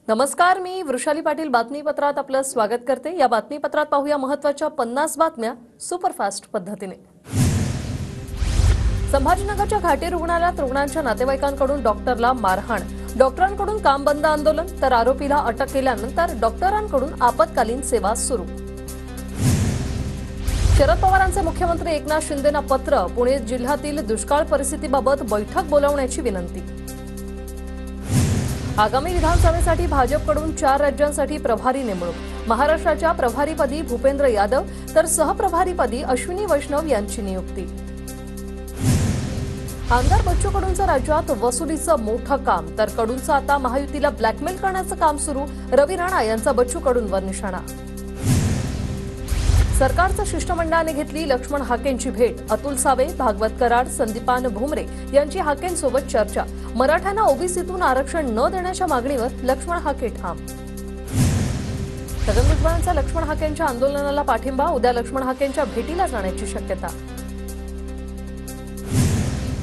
नमस्कार, मी वृषाली पाटील बातमीपत्रात आपलं स्वागत करते। या बातमीपत्रात पाहूया महत्त्वाच्या 50 बातम्या सुपरफास्ट पद्धतीने। संभाजीनगरच्या घाटी रुग्णालयात रुग्णांच्या नातेवाईकांकडून डॉक्टरला मारहाण, डॉक्टरांकडून काम बंद आंदोलन, तर आरोपीला अटक केल्यानंतर डॉक्टरांकडून आपत्कालीन सेवा सुरू। शरद पवारांचे मुख्यमंत्री एकनाथ शिंदेंना पत्र, पुणे जिल्ह्यातील दुष्काळ परिस्थितीबाबत बैठक बोलावण्याची विनंती। आगामी विधानसभेसाठी भाजपकडून 4 राज्यांसाठी प्रभारी नेमणूक, महाराष्ट्राच्या प्रभारीपदी भूपेंद्र यादव तर सहप्रभारीपदी अश्विनी वैष्णव यांची नियुक्ती। आमदार बच्चू कडूंचं राज्यात वसुलीचं मोठं काम, तर कडूंचं आता महायुतीला ब्लॅकमेल करण्याचं काम सुरू, रवी राणा यांचा बच्चू कडूंवर निशाणा। सरकारच्या शिष्टमंडळाने घेतली लक्ष्मण हाकेंची भेट, अतुल सावे, भागवत कराड, संदीपान भुमरे यांची हाकेंसोबत चर्चा, मराठ्यांना ओबीसीतून आरक्षण न देण्याच्या मागणीवर लक्ष्मण हाके ठाम। छगन भुजबळांचा लक्ष्मण हाकेंच्या आंदोलनाला पाठिंबा, उद्या लक्ष्मण हाकेंच्या भेटीला जाण्याची शक्यता।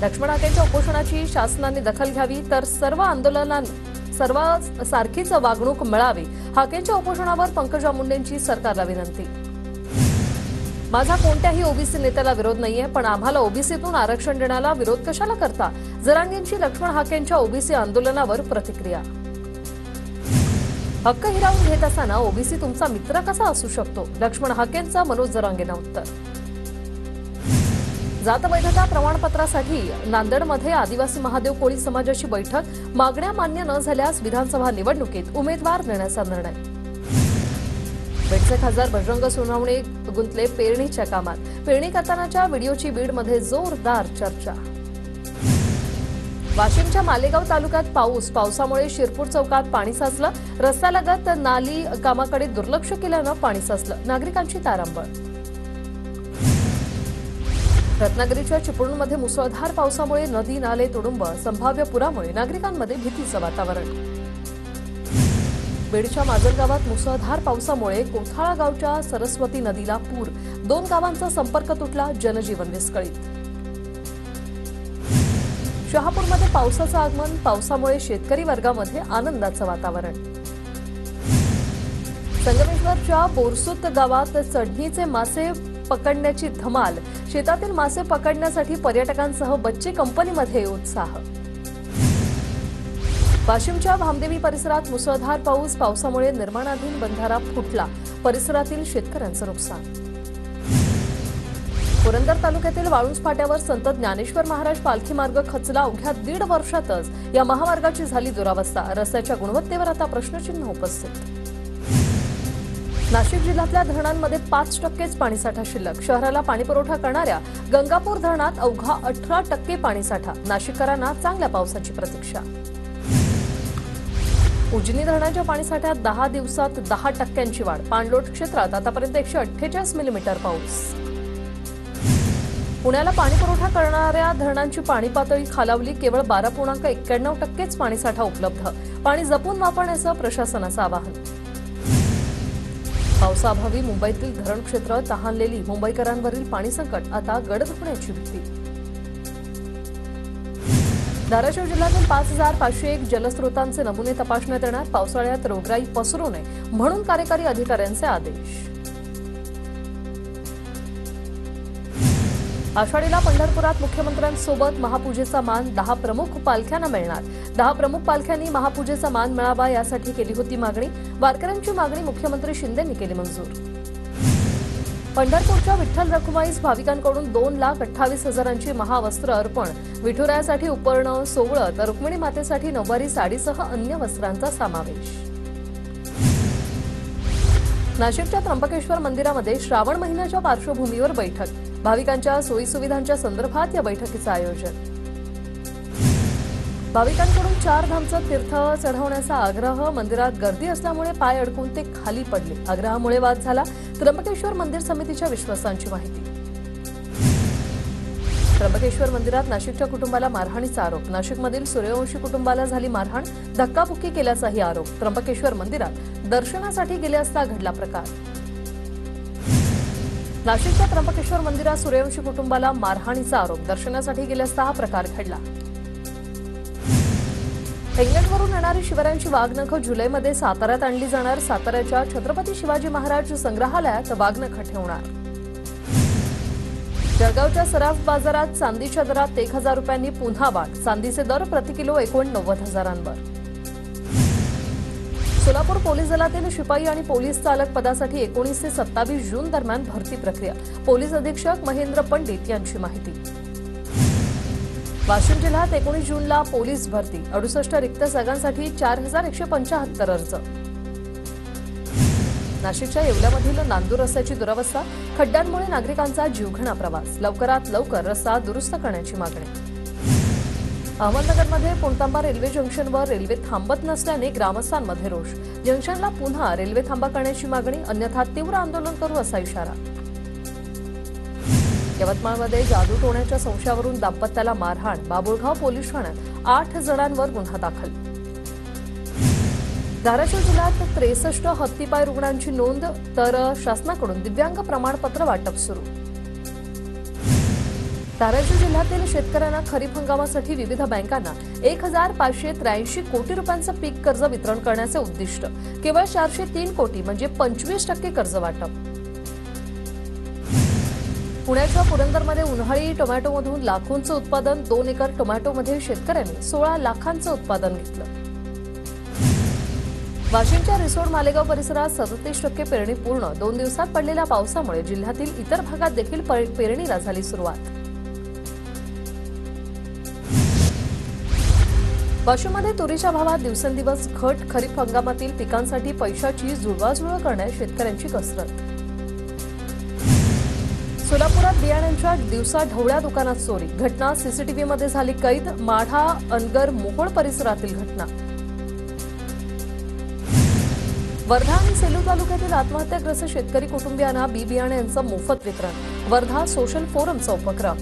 लक्ष्मण हाकेंच्या उपोषणाची शासनाने दखल घ्यावी, तर सर्व सारखीच वागणूक मिळावी, हाकेंच्या उपोषणावर पंकजा मुंडेंची सरकारला विनंती। माझा कोणत्याही ओबीसी नेत्याला विरोध नाहीये, पण आम्हाला ओबीसीतून आरक्षण देण्याला विरोध कशाला करता, जरांगेंची लक्ष्मण हाकेंच्या ओबीसी आंदोलनावर प्रतिक्रिया। हक्क हिरावून घेत असताना ओबीसी तुमचा मित्र कसा असू शकतो, लक्ष्मण हाकेंचा मनोज जरांगेंना उत्तर। जात वैधता प्रमाणपत्रासाठी नांदेडमध्ये आदिवासी महादेव कोळी समाजाची बैठक, मागण्या मान्य न झाल्यास विधानसभा निवडणुकीत उमेदवार देण्याचा निर्णय। बीडचे खासदार बजरंग सोनवणे गुंतले पेरणीच्या कामात, पेरणी करतानाच्या व्हिडिओची बीडमध्ये जोरदार चर्चा। वाशिमच्या मालेगाव तालुक्यात पावसामुळे शिरपूर चौकात पाणी साचलं, रस्त्यालगत नाली कामाकडे दुर्लक्ष केल्यानं पाणी साचलं, नागरिकांची तारांबळ। रत्नागिरीच्या चिपळूणमध्ये मुसळधार पावसामुळे नदी नाले तुडुंब, संभाव्य पुरामुळे नागरिकांमध्ये भीतीचं वातावरण। बीडच्या माजलगावात मुसळधार पावसामुळे कोथाळा गावच्या सरस्वती नदीला पूर, 2 गावांचा संपर्क तुटला, जनजीवन विस्कळीत। शहापूरमध्ये पावसाचं आगमन, पावसामुळे शेतकरी वर्गामध्ये आनंदाचं वातावरण। संगमेश्वरच्या बोरसुत गावात चढणीचे मासे पकडण्याची धमाल, शेतातील मासे पकडण्यासाठी पर्यटकांसह बच्चे कंपनीमध्ये उत्साह। वाशिमच्या भामदेवी परिसरात मुसळधार पाऊस, पावसामुळे निर्माणाधीन बंधारा फुटला, परिसरातील शेतकऱ्यांचं नुकसान। पुरंदर तालुक्यातील वाळुंज फाट्यावर संत ज्ञानेश्वर महाराज पालखी मार्ग खचला, अवघ्या 1.5 वर्षातच या महामार्गाची झाली दुरावस्था, रस्त्याच्या गुणवत्तेवर आता प्रश्नचिन्ह उपस्थित। नाशिक जिल्ह्यातल्या धरणांमध्ये 5% पाणीसाठा शिल्लक, शहराला पाणीपुरवठा करणाऱ्या गंगापूर धरणात अवघा 18% पाणीसाठा, नाशिककरांना चांगल्या पावसाची प्रतीक्षा। उजनी धरणाच्या पाणीसाठ्यात 10 दिवसात 10% वाढ, पाणलोट क्षेत्रात आतापर्यंत 148 मिलीमीटर पाऊस। पुण्याला पाणीपुरवठा करणाऱ्या धरणांची पाणी पातळी खालावली, केवळ 12.91% पाणीसाठा उपलब्ध, पाणी जपून वापरण्याचं प्रशासनाचं आवाहन। पावसाअभावी मुंबईतील धरण क्षेत्र तहानलेली, मुंबईकरांवरील पाणी संकट, आता गडद होण्याची भीती। धाराशिव जिल्ह्यातील 5501 जलस्रोतांचे नमुने तपासण्यात येणार, पावसाळ्यात रोगराई पसरू नये म्हणून कार्यकारी अधिकाऱ्यांचे आदेश। आषाढीला पंढरपुरात मुख्यमंत्र्यांसोबत महापूजेचा मान 10 प्रमुख पालख्यांना मिळणार, 10 प्रमुख पालख्यांनी महापूजेचा मान मिळावा यासाठी केली होती मागणी, वारकऱ्यांची मागणी मुख्यमंत्री शिंदेंनी केली मंजूर। पंढरपूरच्या विठ्ठल रखुमाईस भाविकांकडून 2,28,000ची महावस्त्र अर्पण, विठुरायासाठी उपरणं, सोवळं तर रुक्मिणी मातेसाठी नऊवारी साडीसह अन्य वस्त्रांचा समावेश। नाशिकच्या त्र्यंबकेश्वर मंदिरामध्ये श्रावण महिन्याच्या पार्श्वभूमीवर बैठक, भाविकांच्या सोयीसुविधांच्या संदर्भात या बैठकीचं आयोजन। भाविकांकडून 4 धामचं तीर्थ चढवण्याचा आग्रह, मंदिरात गर्दी असल्यामुळे पाय अडकून ते खाली पडले, आग्रहामुळे वाद झाला, त्र्यंबकेश्वर मंदिर समितीच्या विश्वासांची माहिती। त्र्यंबकेश्वर मंदिरात नाशिकच्या कुटुंबाला मारहाणीचा आरोप, नाशिकमधील सूर्यवंशी कुटुंबाला झाली मारहाण, धक्काबुक्की केल्याचाही आरोप, त्र्यंबकेश्वर मंदिरात दर्शनासाठी गेले असता घडला प्रकार। नाशिकच्या त्र्यंबकेश्वर मंदिरात सूर्यवंशी कुटुंबाला मारहाणीचा आरोप, दर्शनासाठी गेले असता हा प्रकार घडला। हेंगणवरून येणारी शिवरायांची वाघनखं जुलैमध्ये साताऱ्यात आणली जाणार. साताऱ्याच्या छत्रपती शिवाजी महाराज संग्रहालयात वाघनखं ठेवणार. जळगावच्या सराफ बाजारात चांदीच्या दरात 1,000 रुपयांनी पुन्हा वाढ. चांदीचे दर प्रति किलो 89,000वर. सोलापूर पोलीस दलातील शिपाई आणि पोलीस चालक पदासाठी 19 ते 27 जून दरम्यान भरती प्रक्रिया. पोलीस अधीक्षक महेंद्र पंडित यांची माहिती. वाशिम जिल्ह्यात 19 जूनला पोलीस भरती. 68 रिक्त जागांसाठी 4,175 अर्ज. नाशिकच्या येवल्यामधील नांदूर रस्त्याची दुरवस्था. खड्ड्यांमुळे नागरिकांचा जीवघेणा प्रवास. लवकरात लवकर रस्ता दुरुस्त करण्याची मागणी. अहमदनगरमध्ये पुणतांबा रेल्वे जंक्शनवर रेल्वे थांबत नसल्याने ग्रामस्थांमध्ये रोष. जंक्शनला पुन्हा रेल्वे थांबा करण्याची मागणी, अन्यथा तीव्र आंदोलन करू असा इशारा. यवतमाळमध्ये जादू टोण्याच्या संशयावरून दाम्पत्याला मारहाण. बाबुळगाव पोलीस ठाण्यात 8 जणांवर गुन्हा दाखल. धाराशिव जिल्ह्यात 63 हत्तीपाय रुग्णांची नोंद, तर शासनाकडून दिव्यांग प्रमाणपत्र वाटप सुरू. धाराशिव जिल्ह्यातील शेतकऱ्यांना खरीप हंगामासाठी विविध बँकांना 1,583 कोटी रुपयांचं पीक कर्ज वितरण करण्याचे उद्दिष्ट. केवळ 403 कोटी म्हणजे 25% कर्ज वाटप. पुण्याच्या पुरंदरमध्ये उन्हाळी टोमॅटोमधून लाखोंचं उत्पादन. 2 एकर टोमॅटोमध्ये शेतकऱ्यांनी 16 लाखांचं उत्पादन घेतलं. वाशिमच्या रिसोड मालेगाव परिसरात 37% पेरणी पूर्ण. 2 दिवसात पडलेल्या पावसामुळे जिल्ह्यातील इतर भागात देखील पेरणीला झाली सुरुवात. वाशिममध्ये तुरीच्या भावात दिवसेंदिवस घट. खरीप हंगामातील पिकांसाठी पैशाची जुळवाजुळव करण्यात शेतकऱ्यांची कसरत. सोलापुरात बियाण्यांच्या दिवसा ढवळ्या दुकानात चोरी. घटना सीसीटीव्हीमध्ये झाली कैद. माढा, अनगर, मोहोळ परिसरातील घटना. वर्धा आणि सेलू तालुक्यातील आत्महत्याग्रस्त शेतकरी कुटुंबियांना बी बियाण्यांचं मोफत वितरण. वर्धा सोशल फोरमचा उपक्रम.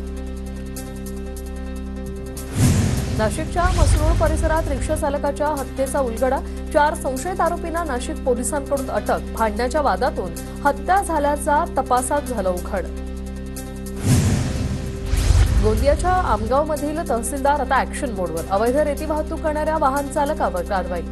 नाशिकच्या मसरूळ परिसरात रिक्षा चालकाच्या हत्येचा उलगडा. 4 संशयित आरोपींना नाशिक पोलिसांकडून अटक. भांडण्याच्या वादातून हत्या झाल्याचा तपासात झालं उघड. गोंदियाच्या आमगावमधील तहसीलदार आता ऍक्शन मोडवर. अवैध रेती वाहतूक करणाऱ्या वाहन चालकावर कारवाई.